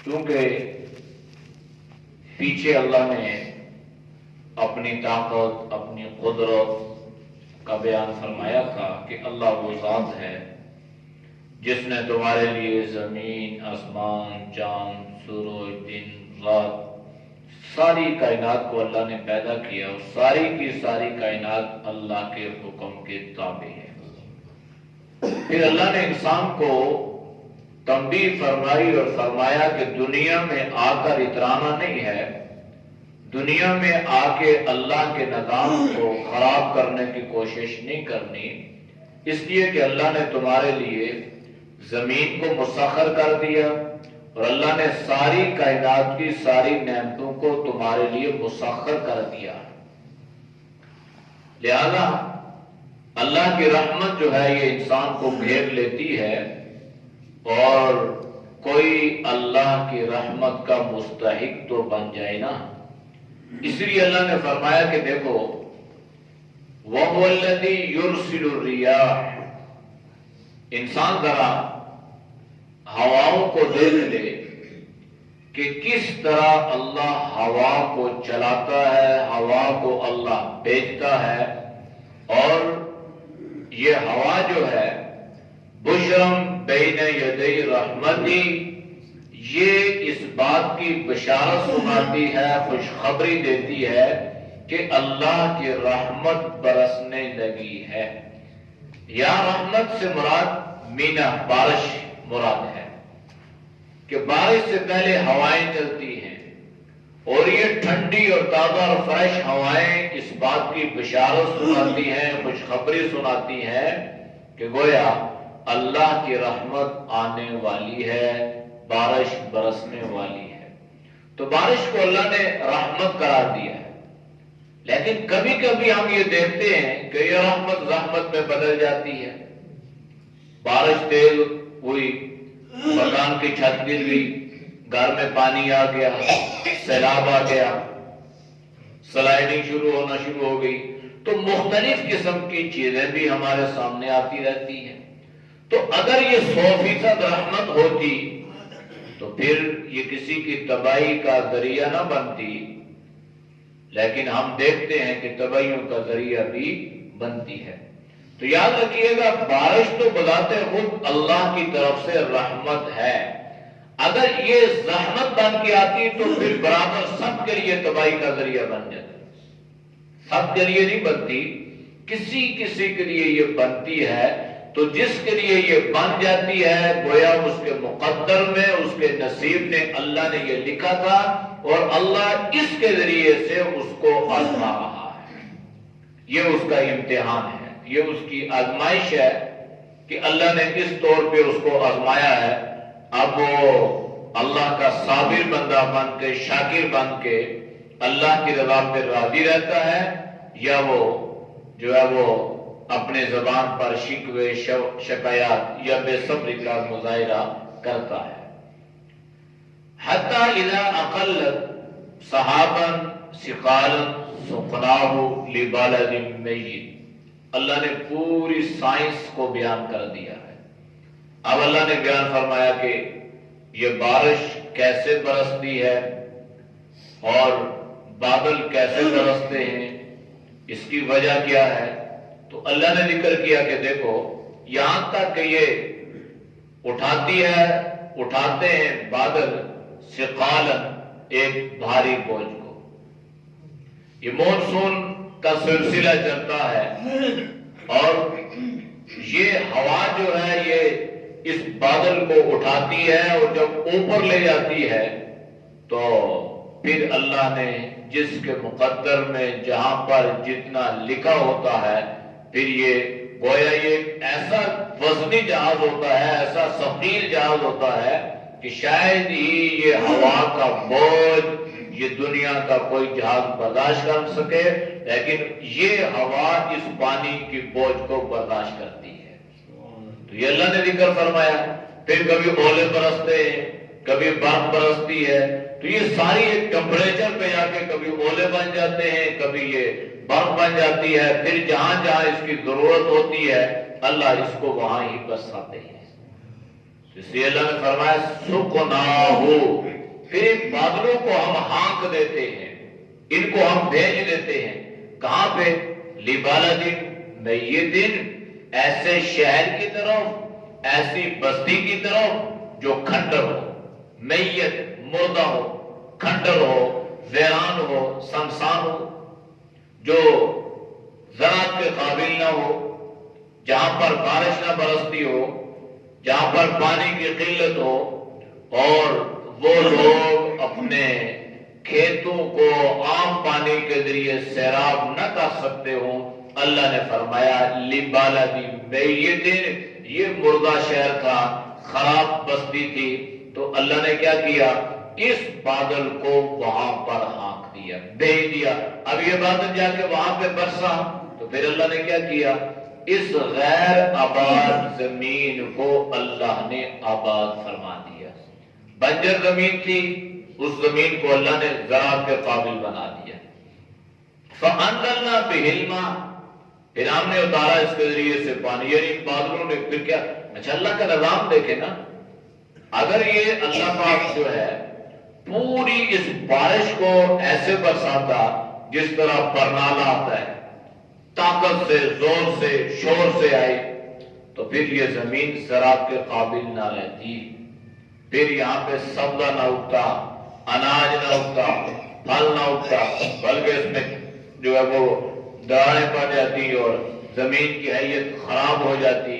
کیونکہ پیچھے اللہ نے اپنی طاقت اپنی قدرت کا بیان فرمایا تھا کہ اللہ وہ ذات ہے جس نے تمہارے لیے زمین، آسمان، چاند، سورج، دن، رات، ساری کائنات کو اللہ نے پیدا کیا اور ساری کی ساری کائنات اللہ کے حکم کے تابع ہے۔ پھر اللہ نے انسان کو تنبیہ فرمائی اور فرمایا کہ دنیا میں آ کر اترانا نہیں ہے، دنیا میں آ کے اللہ کے نظام کو خراب کرنے کی کوشش نہیں کرنی، اس لیے کہ اللہ نے تمہارے لیے زمین کو مسخر کر دیا اور اللہ نے ساری کائنات کی ساری نعمتوں کو تمہارے لیے مسخر کر دیا۔ لہذا اللہ کی رحمت جو ہے یہ انسان کو گھیر لیتی ہے اور کوئی اللہ کی رحمت کا مستحق تو بن جائے نا۔ اس لیے اللہ نے فرمایا کہ دیکھو وَهُوَ الَّذِي يُرْسِلُ الرِّيَاحَ، انسان ذرا ہواؤں کو دیکھ لے کہ کس طرح اللہ ہوا کو چلاتا ہے، ہوا کو اللہ بھیجتا ہے، اور یہ ہوا جو ہے بشرم بین یدی رحمتی، یہ اس بات کی بشارت سناتی ہے، خوشخبری دیتی ہے کہ اللہ کی رحمت برسنے لگی ہے۔ یا رحمت سے مراد مینا، بارش مراد ہے کہ بارش سے پہلے ہوائیں چلتی ہیں اور یہ ٹھنڈی اور تازہ اور فریش ہوائیں اس بات کی بشارت سناتی ہیں، خوشخبری سناتی ہیں کہ گویا اللہ کی رحمت آنے والی ہے، بارش برسنے والی ہے۔ تو بارش کو اللہ نے رحمت قرار دیا ہے، لیکن کبھی کبھی ہم یہ دیکھتے ہیں کہ یہ رحمت زحمت میں بدل جاتی ہے۔ بارش تیز ہوئی، مکان کی چھت گر گئی، گھر میں پانی آ گیا، سیلاب آ گیا، سلائڈنگ شروع ہونا شروع ہو گئی، تو مختلف قسم کی چیزیں بھی ہمارے سامنے آتی رہتی ہیں۔ تو اگر یہ 100% رحمت ہوتی تو پھر یہ کسی کی تباہی کا ذریعہ نہ بنتی، لیکن ہم دیکھتے ہیں کہ تباہیوں کا ذریعہ بھی بنتی ہے۔ تو یاد رکھیے گا بارش تو بذات خود اللہ کی طرف سے رحمت ہے، اگر یہ زحمت بن کے آتی تو پھر برابر سب کے لیے تباہی کا ذریعہ بن جاتی۔ سب کے لیے نہیں بنتی، کسی کسی کے لیے یہ بنتی ہے، تو جس کے لیے یہ بن جاتی ہے گویا اس کے مقدر میں، اس کے نصیب نے اللہ نے یہ لکھا تھا اور اللہ اس کے ذریعے سے اس کو آزما رہا ہے۔ یہ اس کا امتحان ہے، یہ اس کی آزمائش ہے کہ اللہ نے کس طور پہ اس کو آزمایا ہے۔ اب وہ اللہ کا صابر بندہ بن کے، شاکر بن کے اللہ کی رضا پہ راضی رہتا ہے، یا وہ جو ہے وہ اپنے زبان پر شکوے، شکایات یا بے صبری کا مظاہرہ کرتا ہے۔ حتی اذا اقلت سحابا ثقالا سقناہ لبلد میت، اللہ نے پوری سائنس کو بیان کر دیا ہے۔ اب اللہ نے بیان فرمایا کہ یہ بارش کیسے برستی ہے اور بادل کیسے برستے ہیں، اس کی وجہ کیا ہے۔ تو اللہ نے ذکر کیا کہ دیکھو یہاں تک کہ یہ اٹھاتے ہیں بادل ثقالاً، ایک بھاری بوجھ کو۔ یہ مونسون کا سلسلہ چلتا ہے اور یہ ہوا جو ہے یہ اس بادل کو اٹھاتی ہے اور جب اوپر لے جاتی ہے تو پھر اللہ نے جس کے مقدر میں جہاں پر جتنا لکھا ہوتا ہے، پھر یہ گویا یہ ایسا وزنی جہاز ہوتا ہے، ایسا ثقیل جہاز ہوتا ہے کہ شاید ہی یہ ہوا کا بوجھ یہ دنیا کا کوئی جہاز برداشت کر سکے، لیکن یہ ہوا اس پانی کی بوجھ کو برداشت کرتی ہے۔ تو یہ اللہ نے ذکر فرمایا۔ پھر کبھی اولے برستے ہیں، کبھی برف برستی ہے، تو یہ ساری ایک ٹمپریچر پہ جا کے کبھی اولے بن جاتے ہیں، کبھی یہ برف بن جاتی ہے، پھر جہاں جہاں اس کی ضرورت ہوتی ہے اللہ اس کو وہاں ہی برساتے ہیں۔ اس لیے اللہ نے فرمایا سقناہو، پھر ان بادلوں کو ہم ہانک دیتے ہیں، ان کو ہم بھیج دیتے ہیں کہاں پہ؟ لبلد میت، ایسے شہر کی طرف، ایسی بستی کی طرف جو کھنڈر ہو، میت مردہ ہو، کھنڈر ہو، ویران ہو، سنسان ہو، جو زراعت کے قابل نہ ہو، جہاں پر بارش نہ برستی ہو، جہاں پر پانی کی قلت ہو، اور وہ لوگ اپنے کھیتوں کو عام پانی کے ذریعے سیراب نہ کر سکتے ہوں، اللہ نے فرمایا لبلد میت، یہ مردہ شہر تھا، خراب بستی تھی، تو اللہ نے کیا کیا؟ اس بادل کو وہاں پر ہانک دیا، بھیج دیا۔ اب یہ بادل جا کے وہاں پہ برسا تو پھر اللہ نے کیا کیا؟ اس غیر آباد زمین کو اللہ نے آباد فرما دیا۔ بنجر زمین تھی، اس زمین کو اللہ نے زراعت کے قابل بنا دیا۔ فَأَنزَلْنَا بِهِ الْمَاءَ، پھر ہم نے اتارا اس کے ذریعے سے پانی، یعنی بادلوں نے پھر کیا؟ اچھا اللہ کا نظام دیکھیں نا، اگر یہ اللہ پاک جو ہے پوری اس بارش کو ایسے برساتا جس طرح برنالہ آتا ہے، طاقت سے، زور سے، شور سے آئی، تو پھر یہ زمین زراعت کے قابل نہ رہتی، پھر یہاں پہ سبزہ نہ اگتا، اناج نہ اگتا، پھل نہ اگتا، بلکہ اس میں جو ہے وہ دراڑیں پڑ جاتی اور زمین کی حیت خراب ہو جاتی۔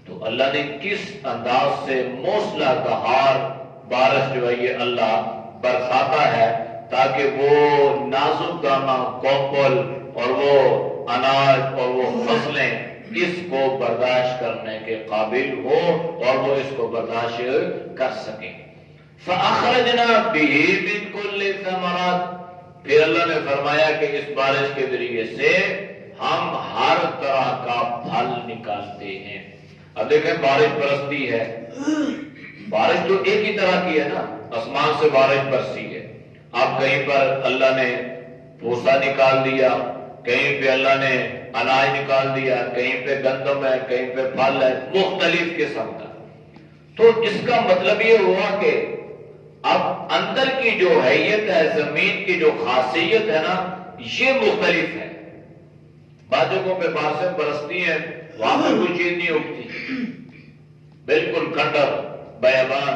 تو اللہ نے کس انداز سے موسلا دہار بارش جو ہے یہ اللہ برساتا ہے تاکہ وہ نازک دانہ کوپل اور وہ اناج اور وہ فصلیں اس کو برداشت کرنے کے قابل ہو اور وہ اس کو برداشت کر سکیں۔ فَأَخْرَجْنَا بِهِ مِن كُلِّ ثَمَرَاتٍ، پھر اللہ نے فرمایا کہ اس بارش کے ذریعے سے ہم ہر طرح کا پھل نکالتے ہیں۔ اب دیکھیں بارش برستی ہے، بارش تو ایک ہی طرح کی ہے نا، آسمان سے بارش برسی ہے۔ اب کہیں پر اللہ نے بھوسا نکال دیا، کہیں پہ اللہ نے اناج نکال دیا، کہیں پہ گندم ہے، کہیں پہ پھل ہے، مختلف قسم کا۔ تو اس کا مطلب یہ ہوا کہ اب اندر کی جو حیت ہے، زمین کی جو خاصیت ہے نا، یہ مختلف ہے۔ بعض جگہوں پہ بارشیں برستی ہیں، وہاں پہ کوئی چیز نہیں اگتی، بالکل کھنڈر بیابان،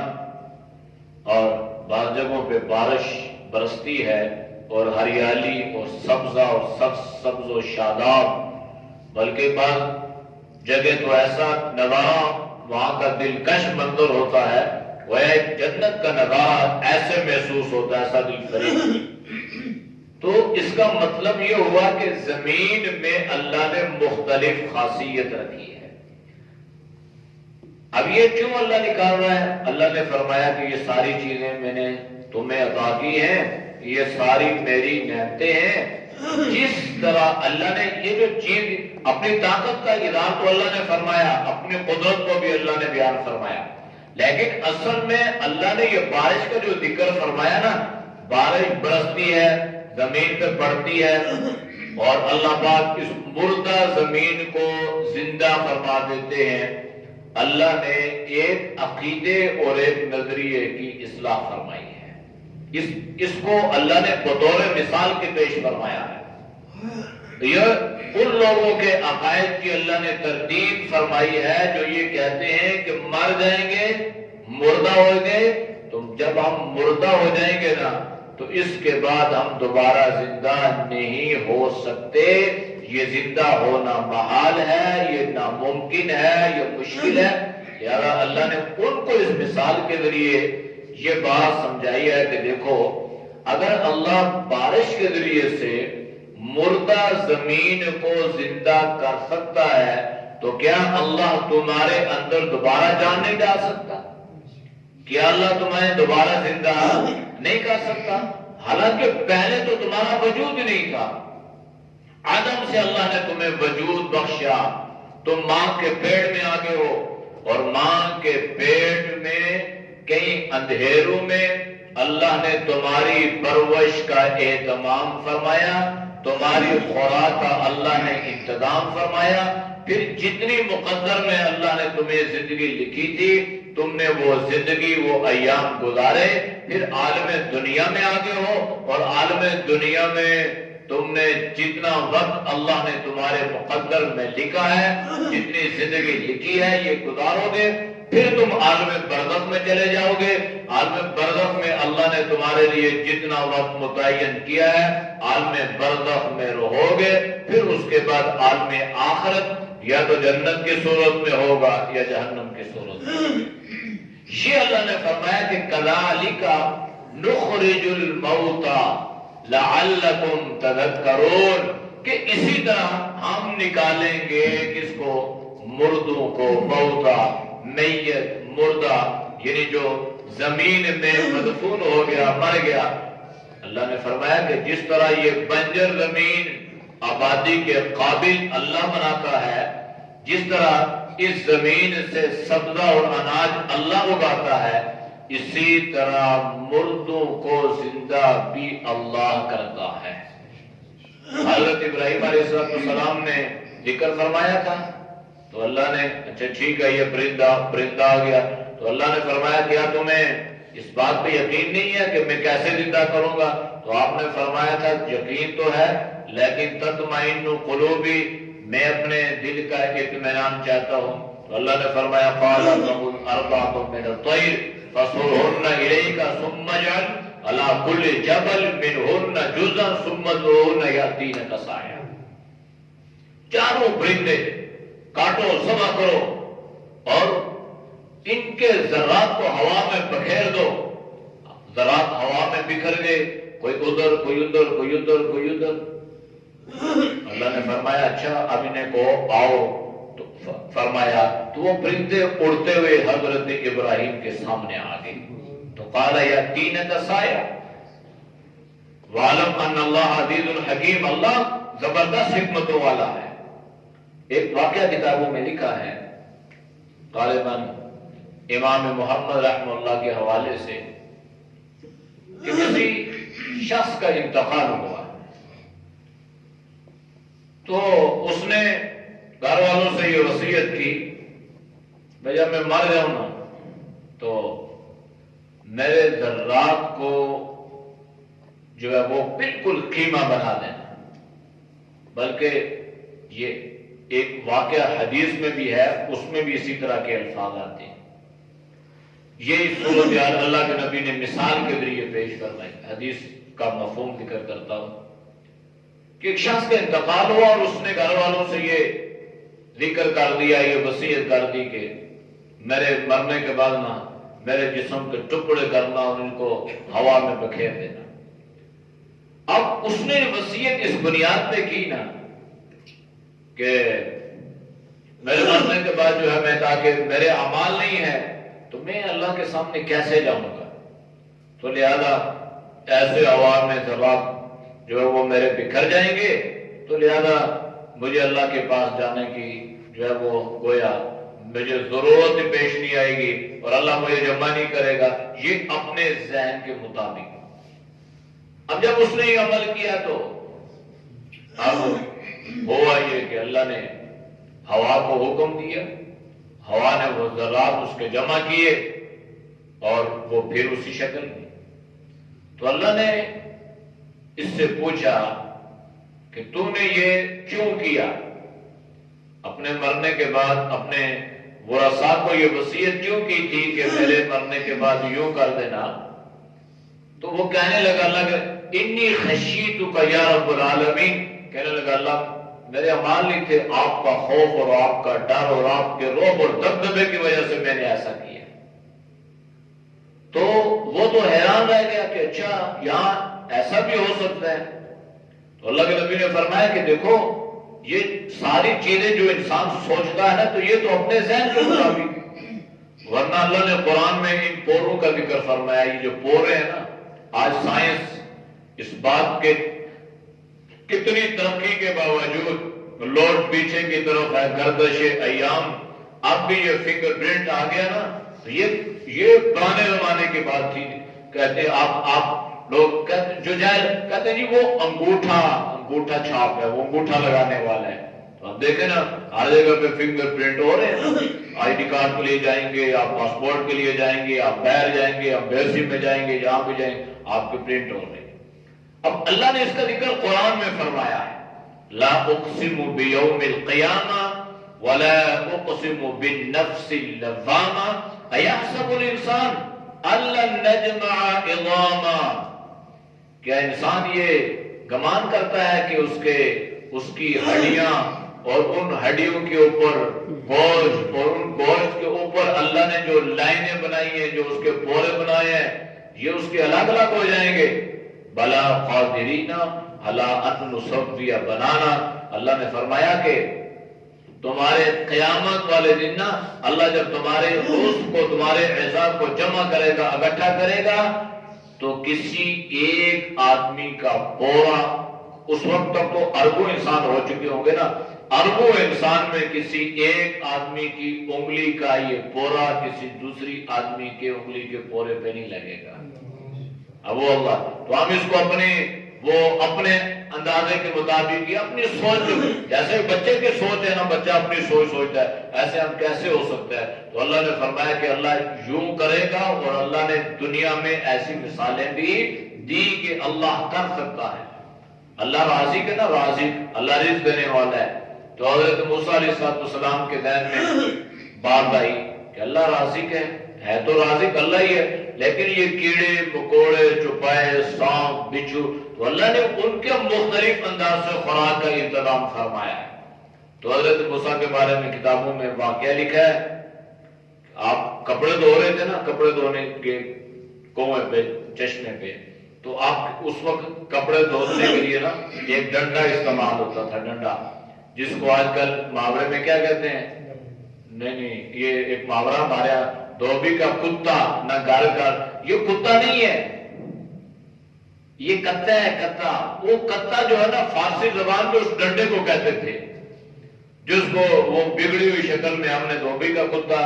اور بعض جگہوں پہ بارش برستی ہے اور ہریالی اور سبزہ اور سبز و شاداب، بلکہ بعض جگہ تو ایسا نظارہ وہاں کا دلکش منظر ہوتا ہے، وہ ایک جنت کا نظارہ ایسے محسوس ہوتا ہے، ایسا دل فریب۔ تو اس کا مطلب یہ ہوا کہ زمین میں اللہ نے مختلف خاصیت رکھی ہے۔ اب یہ کیوں اللہ نکال رہا ہے؟ اللہ نے فرمایا کہ یہ ساری چیزیں میں نے تمہیں عطا کی ہیں، یہ ساری میری نعمتیں ہیں۔ جس طرح اللہ نے یہ جو چیز، اپنی طاقت کا اظہار تو اللہ نے فرمایا، اپنی قدرت کو بھی اللہ نے بیان فرمایا، لیکن اصل میں اللہ نے یہ بارش کا جو ذکر فرمایا نا، بارش برستی ہے، زمین پہ پڑتی ہے، اور اللہ پاک اس مردہ زمین کو زندہ فرما دیتے ہیں۔ اللہ نے ایک عقیدے اور ایک نظریے کی اصلاح فرمائی ہے، اس کو اللہ نے بطور مثال کے پیش فرمایا ہے۔ یہ ان لوگوں کے عقائد کی اللہ نے تردید فرمائی ہے جو یہ کہتے ہیں کہ مر جائیں گے، مردہ ہو گئے، تو جب ہم مردہ ہو جائیں گے نا تو اس کے بعد ہم دوبارہ زندہ نہیں ہو سکتے، یہ زندہ ہونا محال ہے، یہ ناممکن ہے، یہ مشکل ہے۔ لہذا اللہ نے ان کو اس مثال کے ذریعے یہ بات سمجھائی ہے کہ دیکھو، اگر اللہ بارش کے ذریعے سے مردہ زمین کو زندہ کر سکتا ہے تو کیا اللہ تمہارے اندر دوبارہ جان نہیں ڈال سکتا؟ کیا اللہ تمہیں دوبارہ زندہ نہیں کر سکتا؟ حالانکہ پہلے تو تمہارا وجود ہی نہیں تھا، آدم سے اللہ نے تمہیں وجود بخشا، تم ماں کے پیٹ میں آگے ہو، اور ماں کے پیٹ میں کئی اندھیروں میں اللہ نے تمہاری پرورش کا اہتمام فرمایا، تمہاری خوراک کا اللہ نے انتظام فرمایا، پھر جتنی مقدر میں اللہ نے تمہیں زندگی لکھی تھی تم نے وہ زندگی وہ ایام گزارے، پھر عالم دنیا میں آگے ہو، اور عالم دنیا میں تم نے جتنا وقت اللہ نے تمہارے مقدر میں لکھا ہے، جتنی زندگی لکھی ہے یہ گزارو گے، پھر تم عالم برزخ میں چلے جاؤ گے۔ عالم برزخ میں اللہ نے تمہارے لیے جتنا وقت متعین کیا ہے عالم برزخ میں رہو گے، پھر اس کے بعد عالم آخرت یا تو جنت کی صورت میں ہوگا یا جہنم کی صورت میں۔ یہ اللہ نے فرمایا کہ کذالک نخرج الموتى لعلکم تذکرون، کہ اسی طرح ہم نکالیں گے کس کو؟ مردوں کو، موتا، میت، مردہ، یعنی جو زمین میں مدفون ہو گیا، مر گیا۔ اللہ نے فرمایا کہ جس طرح یہ بنجر زمین آبادی کے قابل اللہ بناتا ہے، جس طرح اس زمین سے سبزہ اور اناج اللہ اگاتا ہے، اسی طرح مردوں کو زندہ بھی اللہ کرتا ہے۔ حضرت ابراہیم علیہ السلام نے ذکر فرمایا تھا تو اللہ نے اچھا ٹھیک ہے یہ پرندہ آ گیا، تو اللہ نے فرمایا کیا تمہیں اس بات پہ یقین نہیں ہے کہ میں کیسے زندہ کروں گا؟ تو آپ نے فرمایا تھا یقین تو ہے لیکن تطمئن قلوبی، میں اپنے دل کا اطمینان چاہتا ہوں۔ تو اللہ نے فرمایا قال اربعۃ من الطیر فصرهن الیک ثم اجعل علی کل جبل منهن جزءا ثم ادعوهن یاتینک سعیا، چاروں پرندے کاٹو، ذبح کرو اور ان کے ذرات کو ہوا میں بکھیر دو۔ ذرات ہوا میں بکھر گئے، کوئی ادھر کوئی ادھر کوئی ادھر کوئی ادھر۔ اللہ نے فرمایا اچھا اب انہیں کو آؤ، تو فرمایا تو وہ پرندے اڑتے ہوئے حضرت ابراہیم کے سامنے آ گئے۔ تو قال یاتینک سعیا وعلم ان اللہ عزیز الحکیم، اللہ زبردست حکمتوں والا ہے۔ ایک واقعہ کتابوں میں لکھا ہے، غالباً امام محمد رحمہ اللہ کے حوالے سے، کہ کسی شخص کا انتقال ہوا تو اس نے گھر والوں سے یہ وصیت کی میں جب میں مر جاؤں نا تو میرے ذرات کو جو ہے وہ بالکل قیمہ بنا دینا۔ بلکہ یہ ایک واقعہ حدیث میں بھی ہے، اس میں بھی اسی طرح کے الفاظ آتے ہیں۔ یہی صورتحال اللہ کے نبی نے مثال کے ذریعے پیش فرمائی۔ حدیث کا مفہوم ذکر کرتا ہوں کہ ایک شخص کا انتقال ہوا اور اس نے گھر والوں سے یہ ذکر کر دیا، یہ وصیت کر دی کہ میرے مرنے کے بعد نا میرے جسم کے ٹکڑے کرنا اور ان کو ہوا میں بکھیر دینا۔ اب اس نے وصیت اس بنیاد پہ کی نا کہ میرے مرنے کے بعد جو ہے میں تاکہ میرے اعمال نہیں ہے تو میں اللہ کے سامنے کیسے جاؤں گا، تو لہذا ایسے عوام میں ذرات جو ہے وہ میرے بکھر جائیں گے، تو لہذا مجھے اللہ کے پاس جانے کی جو ہے وہ گویا مجھے ضرورت پیش نہیں آئے گی اور اللہ مجھے جمع نہیں کرے گا، یہ اپنے ذہن کے مطابق۔ اب جب اس نے یہ عمل کیا تو اب ہوا یہ کہ اللہ نے ہوا کو حکم دیا، ہوا نے وہ ذرات اس کے جمع کیے اور وہ پھر اسی شکل میں۔ تو اللہ نے اس سے پوچھا کہ تو نے یہ کیوں کیا؟ اپنے مرنے کے بعد اپنے ورثاء کو یہ وصیت کیوں کی تھی کہ میرے مرنے کے بعد یوں کر دینا؟ تو وہ کہنے لگا اللہ انی خشیتک یا رب العالمین، کہنے لگا اللہ میرے اعمال نہیں تھے، آپ کا خوف اور آپ کا ڈر اور آپ کے رعب اور دبدبے کی وجہ سے میں نے ایسا کیا۔ تو وہ تو حیران رہ گیا کہ اچھا یہاں ایسا بھی ہو سکتا ہے۔ تو اللہ کے نبی نے فرمایا کہ دیکھو یہ ساری چیزیں جو انسان سوچتا ہے تو یہ تو اپنے ذہن کے مطابق، ورنہ اللہ نے قرآن میں ان پوروں کا ذکر فرمایا۔ یہ جو پورے ہیں نا، آج سائنس اس بات کے کتنی ترقی کے باوجود لوڈ پیچھے کی طرف ہے، گردش ایام، اب بھی یہ فنگر پرنٹ آ گیا نا، تو یہ پرانے زمانے کی بات تھی۔ کہتے آپ لوگ جو جائے کہتے جی وہ انگوٹھا چھاپ ہے، وہ انگوٹھا لگانے والا ہے۔ تو اب دیکھیں نا ہر جگہ پہ فنگر پرنٹ ہو رہے ہیں، آئی ڈی کارڈ کے لیے جائیں گے، آپ پاسپورٹ کے لیے جائیں گے، آپ باہر جائیں گے، آپ بیسی میں جائیں گے، جہاں پہ جائیں گے آپ کے پرنٹ ہو رہے ہیں۔ اب اللہ نے اس کا ذکر قرآن میں فرمایا ہے، لا اقسم بیوم القیامہ ولا اقسم بالنفس اللوامہ ایحسب الانسان ان لن نجمع عظاما، کیا انسان یہ گمان کرتا ہے کہ اس کی ہڈیاں اور ان ہڈیوں کے اوپر گوشت اور ان گوشت کے اوپر اللہ نے جو لائنیں بنائی ہیں، جو اس کے پورے بنائے ہیں، یہ اس کے الگ الگ ہو جائیں گے؟ بلا قادرین علی ان نسوی بنانا، اللہ نے فرمایا کہ تمہارے قیامت والے دن نا اللہ جب تمہارے روز کو، تمہارے اعضاء کو جمع کرے گا، اکٹھا کرے گا، تو کسی ایک آدمی کا پورا، اس وقت تک تو اربوں انسان ہو چکے ہوں گے نا، اربوں انسان میں کسی ایک آدمی کی انگلی کا یہ پورا کسی دوسری آدمی کے انگلی کے پورے پہ نہیں لگے گا۔ اب وہ اللہ، تو ہم اس کو اپنے اندازے کے مطابق ہی اپنی سوچ، جیسے بچے کی سوچ ہے نا، بچہ اپنی سوچ سوچتا ہے، ایسے ہم کیسے ہو سکتا ہے؟ تو اللہ نے فرمایا کہ اللہ یوں کرے گا، اور اللہ نے دنیا میں ایسی مثالیں بھی دی کہ اللہ کر سکتا ہے۔ اللہ رازق ہے نا، رازق، اللہ رزق دینے والا ہے۔ تو حضرت موسیٰ علیہ السلام کے ذہن میں بات آئی کہ اللہ رازق ہے تو رازق اللہ ہی ہے، لیکن یہ کیڑے مکوڑے، چوپائے، سانپ، بچھو، تو اللہ نے ان کے مختلف انداز سے خوراک کا انتظام فرمایا ہے۔ تو حضرت موسیٰ کے بارے میں کتابوں میں واقعہ لکھا ہے، آپ کپڑے دھو رہے تھے نا، کپڑے دھونے کے کنویں پہ، چشمے پہ، تو آپ اس وقت کپڑے دھونے کے لیے نا ایک ڈنڈا استعمال ہوتا تھا، ڈنڈا، جس کو آج کل محاورے میں کیا کہتے ہیں؟ نہیں، یہ ایک محاورہ ہمارے یہاں، دھوبی کا کتا نہ گھر گھر، یہ کتا نہیں ہے، یہ کتا ہے، کتا۔ وہ کتا جو ہے نا فارسی زبان میں اس ڈنڈے کو کہتے تھے، جس کو وہ بگڑی ہوئی شکل میں ہم نے دھوبی کا کتا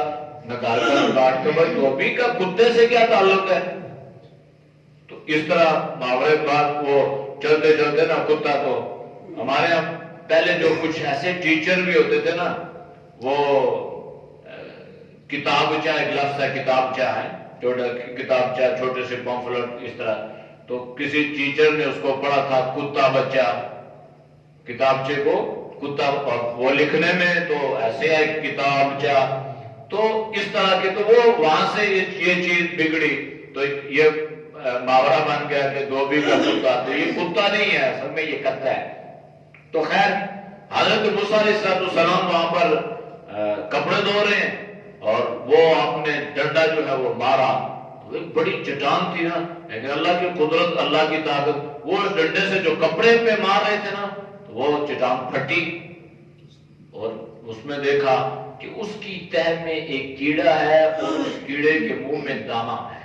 نہ گھر گھر کاٹ کے، بس دھوبی کا کتے سے کیا تعلق ہے؟ تو اس طرح محاورے بات وہ چلتے چلتے نا کتا، تو ہمارے یہاں پہلے جو کچھ ایسے ٹیچر بھی ہوتے تھے نا، وہ کتاب چاہے ایک لفظ ہے، کتاب چاہے چھوٹا، کتاب چاہے چھوٹے سے پمفلٹ اس طرح، تو کسی ٹیچر نے اس کو پڑھا تھا کتا بچہ، کتابچے کو کتا، وہ لکھنے میں تو ایسے ہے کتاب چاہ، تو اس طرح کے، تو وہ وہاں سے یہ چیز بگڑی، تو یہ محاورہ بن گیا کہ دھوبی کا کتا، تو یہ کتا نہیں ہے، اصل میں یہ کتا ہے۔ تو خیر حضرت موسیٰ علیہ السلام وہاں پر کپڑے دھو رہے ہیں، اور وہ آپ نے ڈنڈا جو ہے وہ مارا، تو ایک بڑی چٹان تھی نا، لیکن اللہ کی قدرت، اللہ کی طاقت، وہ اس ڈنڈے سے جو کپڑے پہ مار رہے تھے نا، تو وہ چٹان پھٹی، اور اس میں دیکھا کہ اس کی تہ میں ایک کیڑا ہے، اور اس کیڑے کے منہ میں دانہ ہے۔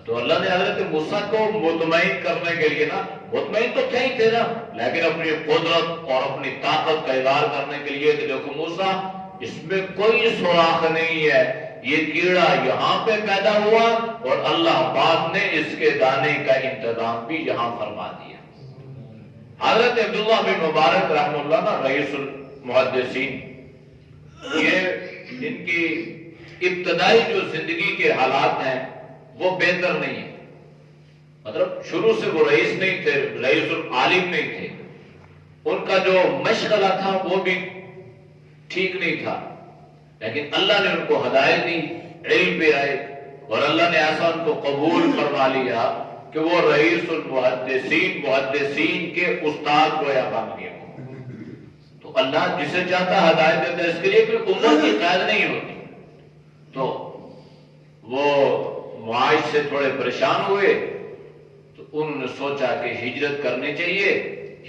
تو اللہ نے حضرت موسیٰ کو مطمئن کرنے کے لیے نا، مطمئن تو تھے ہی تھے نا، لیکن اپنی قدرت اور اپنی طاقت کا اظہار کرنے کے لیے کہ دیکھو موسیٰ، اس میں کوئی سوراخ نہیں ہے، یہ کیڑا یہاں پہ پیدا ہوا، اور اللہ پاک نے اس کے دانے کا انتظام بھی یہاں فرما دیا۔ حضرت عبداللہ بن مبارک رحمہ اللہ نا، رئیس المحدثین، یہ ان کی ابتدائی جو زندگی کے حالات ہیں وہ بہتر نہیں ہے، مطلب شروع سے وہ رئیس نہیں تھے، رئیس العالم نہیں تھے، ان کا جو مشغلہ تھا وہ بھی ٹھیک نہیں تھا، لیکن اللہ نے ان کو ہدایت دی، علم پہ آئے، اور اللہ نے ایسا ان کو قبول فرما لیا کہ وہ رئیس المحدثین، محدثین کے استاد گویا بن گئے۔ تو اللہ جسے چاہتا ہدایت دیتا ہے، اس کے لیے کوئی امت کی قید نہیں ہوتی۔ تو وہ معاش سے تھوڑے پریشان ہوئے، تو انہوں نے سوچا کہ ہجرت کرنی چاہیے،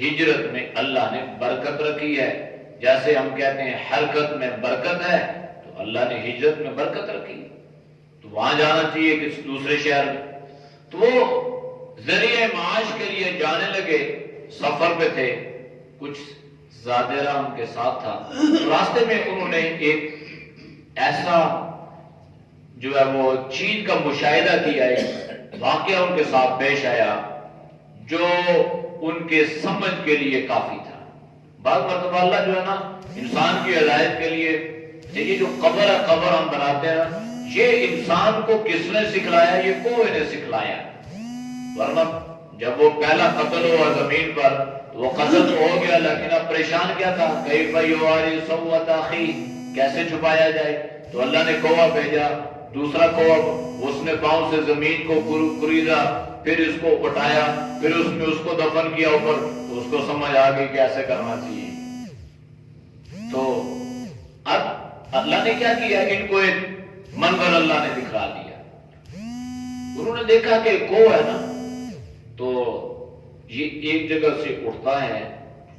ہجرت میں اللہ نے برکت رکھی ہے، جیسے ہم کہتے ہیں حرکت میں برکت ہے، تو اللہ نے ہجرت میں برکت رکھی، تو وہاں جانا چاہیے کسی دوسرے شہر میں۔ تو وہ ذریعہ معاش کے لیے جانے لگے، سفر پہ تھے، کچھ زادیرہ ان کے ساتھ تھا، راستے میں انہوں نے ایک ایسا جو ہے وہ چیز کا مشاہدہ کیا، ایک واقعہ ان کے ساتھ پیش آیا جو ان کے سمجھ کے لیے کافی تھا۔ بعض مرتبہ اللہ جو ہے نا انسان کی ہدایت کے لیے، یہ جو قبر ہے، قبر ہم بناتے ہیں نا، یہ انسان کو کس نے سکھلایا؟ یہ کوہ نے سکھلایا. ورنہ جب وہ پہلا قتل ہوا زمین پر تو وہ قتل تو ہو گیا، لیکن اب پریشان کیا تھا، کیف یواری سوءۃ اخی، کیسے چھپایا جائے؟ تو اللہ نے کوہ بھیجا، دوسرا کوہ، اس نے پاؤں سے زمین کو کریدا، پھر اس کو اٹھایا، پھر اس نے اس کو دفن کیا اوپر، تو اس کو سمجھ آ گئی کیسے کرنا چاہیے. تو اب اللہ نے کیا کیا؟ ان کو ایک منظر اللہ نے دکھا دیا. انہوں نے دیکھا کہ کوہ ہے نا، تو یہ ایک جگہ سے اٹھتا ہے،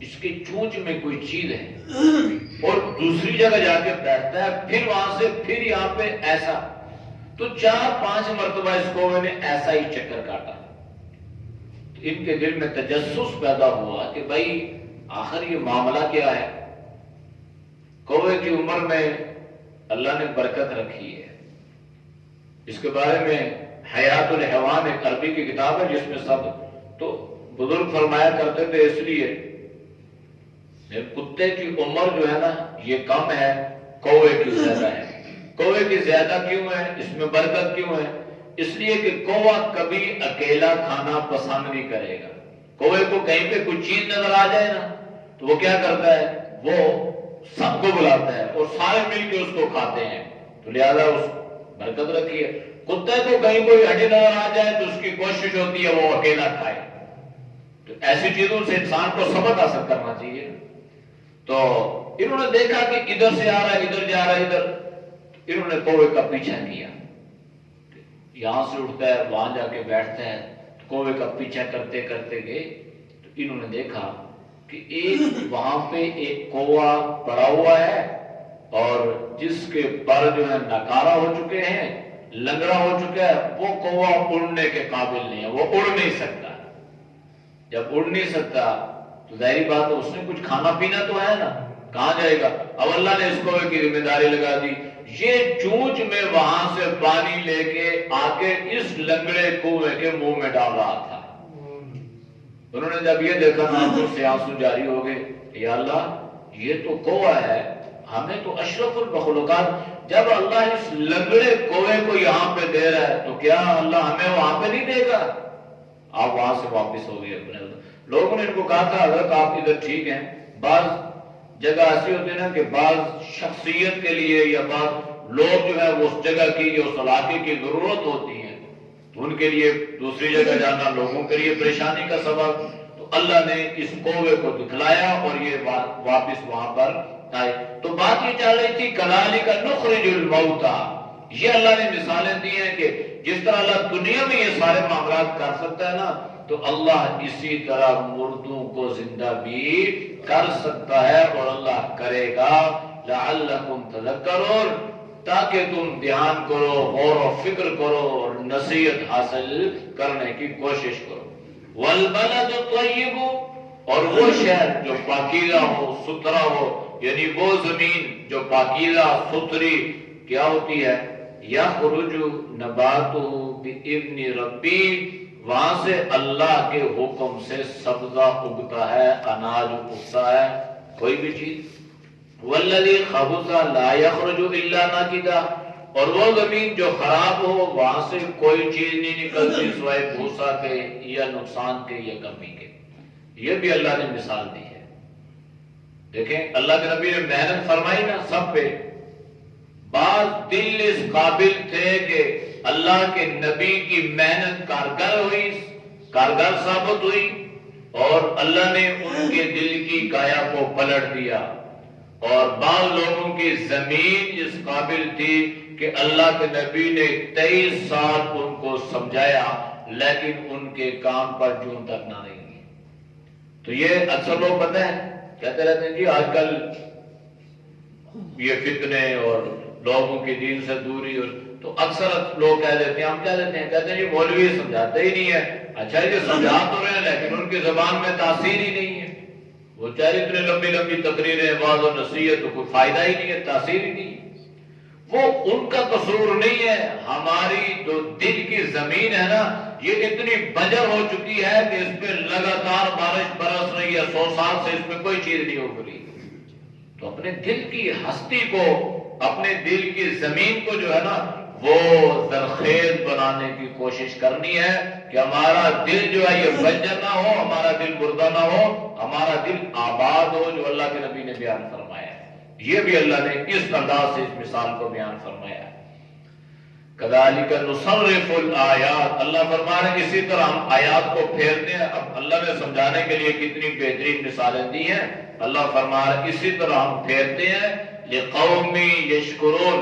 اس کے چونچ میں کوئی چیز ہے، اور دوسری جگہ جا کے بیٹھتا ہے، پھر وہاں سے پھر یہاں پہ ایسا. تو 4-5 مرتبہ اس کوہ نے ایسا ہی چکر کاٹا. تو ان کے دل میں تجسس پیدا ہوا کہ بھائی آخر یہ معاملہ کیا ہے؟ کوہ کی عمر میں اللہ نے برکت رکھی ہے. اس کے بارے میں حیات الحیوان ایک عربی کی کتاب ہے جس میں سب تو بزرگ فرمایا کرتے تھے، اس لیے کتے کی عمر جو ہے نا یہ کم ہے، کوے کی زیادہ ہے. کوے کی زیادہ کیوں ہے؟ اس میں برکت کیوں ہے؟ اس لیے کہ کوہ کبھی اکیلا کھانا پسند نہیں کرے گا. کوے کو کہیں پہ کچھ چیز نظر آ جائے نا تو وہ کیا کرتا ہے؟ وہ سب کو بلاتا ہے اور سارے مل کے اس کو کھاتے ہیں. تو لہذا اس برکت رکھی ہے. کتے کو کہیں کوئی ہڈی نظر آ جائے تو اس کی کوشش ہوتی ہے وہ اکیلا کھائے. تو ایسی چیزوں سے انسان کو سبق حاصل کرنا چاہیے. تو انہوں نے دیکھا کہ ادھر سے آ رہا ہے، ادھر جا رہا ہے، ادھر. انہوں نے کوے کا پیچھا کیا، یہاں سے اٹھتا ہے وہاں جا کے بیٹھتا ہے. کوے کا پیچھا کرتے کرتے گئے تو انہوں نے دیکھا کہ ایک وہاں پہ ایک کوہ پڑا ہوا ہے اور جس کے پر جو ہے ناکارہ ہو چکے ہیں، لنگڑا ہو چکا ہے. وہ کوہ اڑنے کے قابل نہیں ہے، وہ اڑ نہیں سکتا. جب اڑ نہیں سکتا تو ظاہری بات ہے اس نے کچھ کھانا پینا تو ہے نا، کہاں جائے گا؟ اب اللہ نے اس کوہ کی ذمہ داری لگا دی. یہ چونچ میں وہاں سے پانی لے کے آ کے اس لنگڑے کنویں کے منہ میں ڈال رہا تھا. انہوں نے جب یہ دیکھا نا تو سے آنسو جاری ہو گئے، یا اللہ یہ تو کوہ ہے، ہمیں تو اشرف المخلوقات، جب اللہ اس لنگڑے کوے کو یہاں پہ دے رہا ہے تو کیا اللہ ہمیں وہاں پہ نہیں دے گا؟ آپ وہاں سے واپس ہو گئے. اپنے لوگوں نے ان کو کہا تھا حضرت آپ ادھر ٹھیک ہیں، بعض جگہ ایسی ہوتی ہے نا کہ بعض شخصیت کے لیے یا بعض لوگ جو ہے وہ اس جگہ کی یا اس علاقے کی ضرورت ہوتی ہے، تو ان کے لیے دوسری جگہ جانا لوگوں کے لیے پریشانی کا سبب. تو اللہ نے اس کوے کو دکھلایا اور یہ واپس وہاں پر آئے. تو بات یہ چل رہی تھی کذالک نخرج الموتى. یہ اللہ نے مثالیں دی ہیں کہ جس طرح اللہ دنیا میں یہ سارے معاملات کر سکتا ہے نا، تو اللہ اسی طرح مردوں کو زندہ بھی کر سکتا ہے، اور اللہ کرے گا. لعلکم تذکرون، تاکہ تم دھیان کرو، غور و فکر کرو اور نصیحت حاصل کرنے کی کوشش کرو. والبلد الطیب، اور وہ شہر جو پاکیزہ ہو، ستھرا ہو، یعنی وہ زمین جو پاکیزہ ستھری کیا ہوتی ہے، یخرج نباتہ بإذن ربی، وہاں سے اللہ کے حکم سے سبزہ اگتا ہے، اناج اگتا ہے، کوئی بھی چیز. والذی خبث لا یخرج الا ناکدا، اور وہ زمین جو خراب ہو وہاں سے کوئی چیز نہیں نکلتی سوائے بھوسا کے یا نقصان کے یا کمی کے. یہ بھی اللہ نے مثال دی ہے. دیکھیں اللہ کے نبی نے محنت فرمائی نا سب پہ. بعض دل اس قابل تھے کہ اللہ کے نبی کی محنت کارگر ہوئی، کارگر ثابت ہوئی، اور اللہ نے ان کے دل کی کایا کو پلٹ دیا. اور بعض لوگوں کی زمین اس قابل تھی کہ اللہ کے نبی نے 23 سال ان کو سمجھایا لیکن ان کے کام پر جون تک نہ رہی. تو یہ اکثر لوگ پتہ ہے کہتے رہتے ہیں جی آج کل یہ فتنے اور لوگوں کی دین سے دوری، اور تو اکثر لوگ کہہ دیتے ہیں، ہم کہہ دیتے ہیں، کہتے ہیں جی مولوی سمجھاتے ہی نہیں ہے. اچھا یہ سمجھا تو رہے ہیں لیکن ان کی زبان میں تاثیر ہی نہیں ہے. وہ چاہے اتنے لمبی لمبی تقریریں، واعظ و نصیحت، تو کوئی فائدہ ہی نہیں ہے، تاثیر ہی نہیں ہے. وہ ان کا قصور نہیں ہے. ہماری جو دل کی زمین ہے نا یہ اتنی بنجر ہو چکی ہے کہ اس پہ لگاتار بارش برس رہی ہے، 100 سال سے اس پہ کوئی چیز نہیں اگ رہی. تو اپنے دل کی ہستی کو، اپنے دل کی زمین کو جو ہے نا وہ زرخیز بنانے کی کوشش کرنی ہے کہ ہمارا دل جو ہے یہ بنجر نہ ہو، ہمارا دل مردہ نہ ہو، ہمارا دل آباد ہو، جو اللہ کے نبی نے بیان فرمایا ہے. یہ بھی اللہ نے اس انداز سے اس مثال کو بیان فرمایا ہے. کذالک نصرف الآیات، اللہ فرما رہے ہیں اسی طرح ہم آیات کو پھیرتے ہیں. اب اللہ نے سمجھانے کے لیے کتنی بہترین مثالیں دی ہیں. اللہ فرما رہے ہیں اسی طرح ہم پھیرتے ہیں لقوم یشکرون.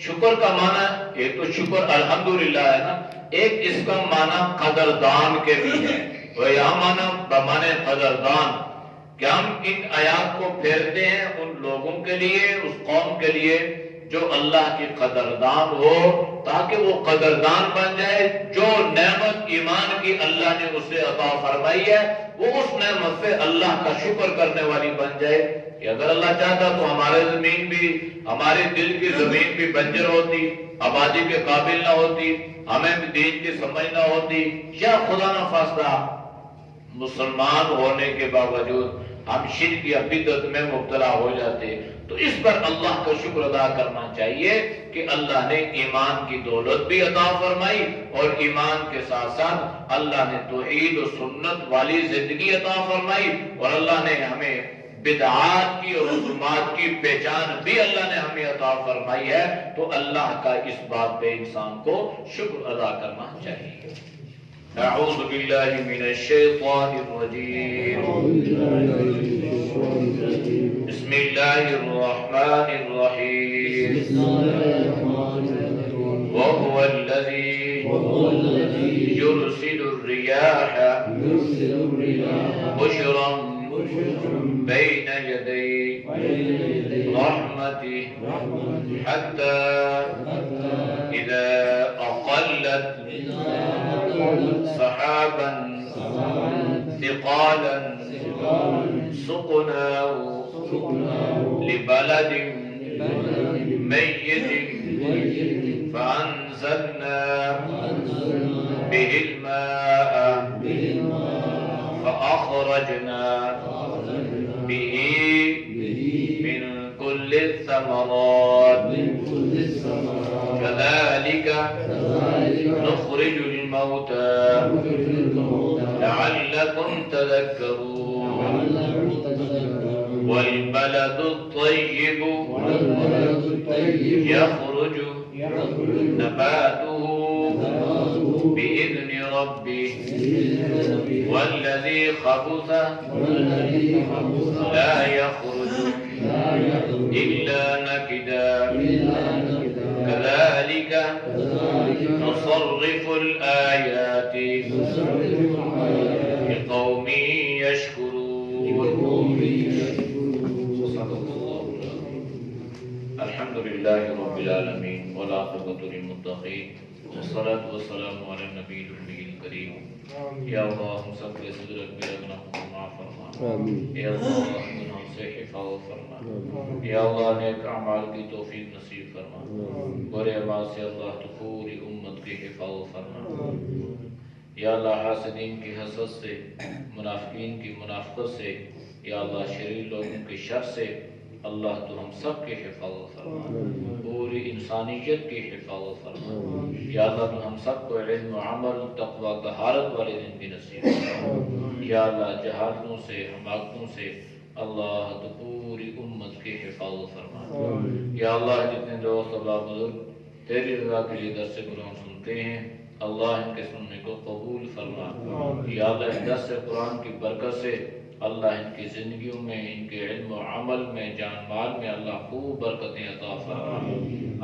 شکر کا معنی ایک تو شکر الحمدللہ ہے نا، ایک اس کا معنی قدردان کے بھی ہے. اور یہاں معنی بمعنی قدردان کہ ہم ان آیات کو پھیرتے ہیں ان لوگوں کے لیے، اس قوم کے لیے جو اللہ کی قدردان ہو، تاکہ وہ قدردان بن جائے. جو نعمت ایمان کی اللہ نے اسے عطا فرمائی ہے وہ اس نعمت سے اللہ کا شکر کرنے والی بن جائے. کہ اگر اللہ چاہتا تو ہمارے زمین بھی، ہمارے دل کی زمین بھی بنجر ہوتی، آبادی کے قابل نہ ہوتی، ہمیں بھی دین کی سمجھ نہ ہوتی، یا خدا نہ خواستہ مسلمان ہونے کے باوجود ہم شرک یا بدعت میں مبتلا ہو جاتے. تو اس پر اللہ کا شکر ادا کرنا چاہیے کہ اللہ نے ایمان کی دولت بھی عطا فرمائی اور ایمان کے ساتھ ساتھ اللہ نے توحید و سنت والی زندگی عطا فرمائی، اور اللہ نے ہمیں بدعات کی اور رسومات کی پہچان بھی اللہ نے ہمیں عطا فرمائی ہے. تو اللہ کا اس بات پہ انسان کو شکر ادا کرنا چاہیے. اعوذ باللہ من الشیطان الرجیم. بسم اللہ الرحمن الرحیم. وهو الذی يرسل الرياح بشرا بين يدي رحمته حتى إذا أقلت سحابا ثقالا سقناه لبلد ميت فأنزلنا به الماء فأخرجنا به من كل الثمرات كذلك نخرج الموتى لعلكم تذكرون. والبلد الطيب يخرج نباته بإذن ربه والذي خبث لا يخرج إلا نكدا كذلك نصرف الآيات لقوم يشكرون. الحمد لله رب العالمين والعاقبة للمتقين والصلاة والسلام على النبي الأمي الكريم. یا اللہ ہم سب کے صدر اکبر گناہوں کو معاف فرما. یا اللہ گناہوں سے حفاظت فرما. یا اللہ نیک اعمال کی توفیق نصیب فرما. برے اعمال سے اللہ تو پوری امت کی حفاظت فرما. یا اللہ حاسدین کی حسد سے، منافقین کی منافقت سے، یا اللہ شریر لوگوں کی شر سے اللہ تو ہم سب کی حفاظت فرما. پوری انسانیت کی حفاظت فرما. یا اللہ تو ہم سب کو علم و عمل تقوی طہارت والے زندگی نصیب فرما. یا اللہ جہالتوں سے، حماقتوں سے اللہ تو پوری امت کی حفاظت فرما. یا اللہ جتنے دوست اللہ بزرگ تیری رضا کے لیے درس قرآن سنتے ہیں اللہ ان کے سننے کو قبول فرما. یا اللہ اس درس قرآن کی برکت سے اللہ ان کی زندگیوں میں، ان کے علم و عمل میں، جان مال میں اللہ خوب برکتیں عطا فرما.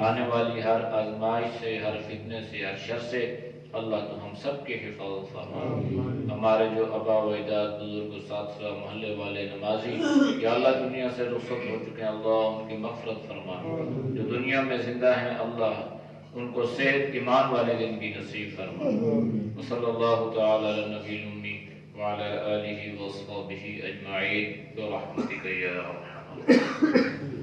آنے والی ہر آزمائش سے، ہر فتنے سے، ہر شر سے اللہ تو ہم سب کی حفاظت فرما. ہمارے جو آبا و اجداد، بزرگ، اساتذہ، محلے والے، نمازی یا اللہ دنیا سے رخصت ہو چکے ہیں اللہ ان کی مغفرت فرما. جو دنیا میں زندہ ہیں اللہ ان کو صحت ایمان والی زندگی نصیب فرما. صلی اللہ تعالی علی نبی الامی وعلى آله وصحبه أجمعين برحمتك يا أرحم الراحمين.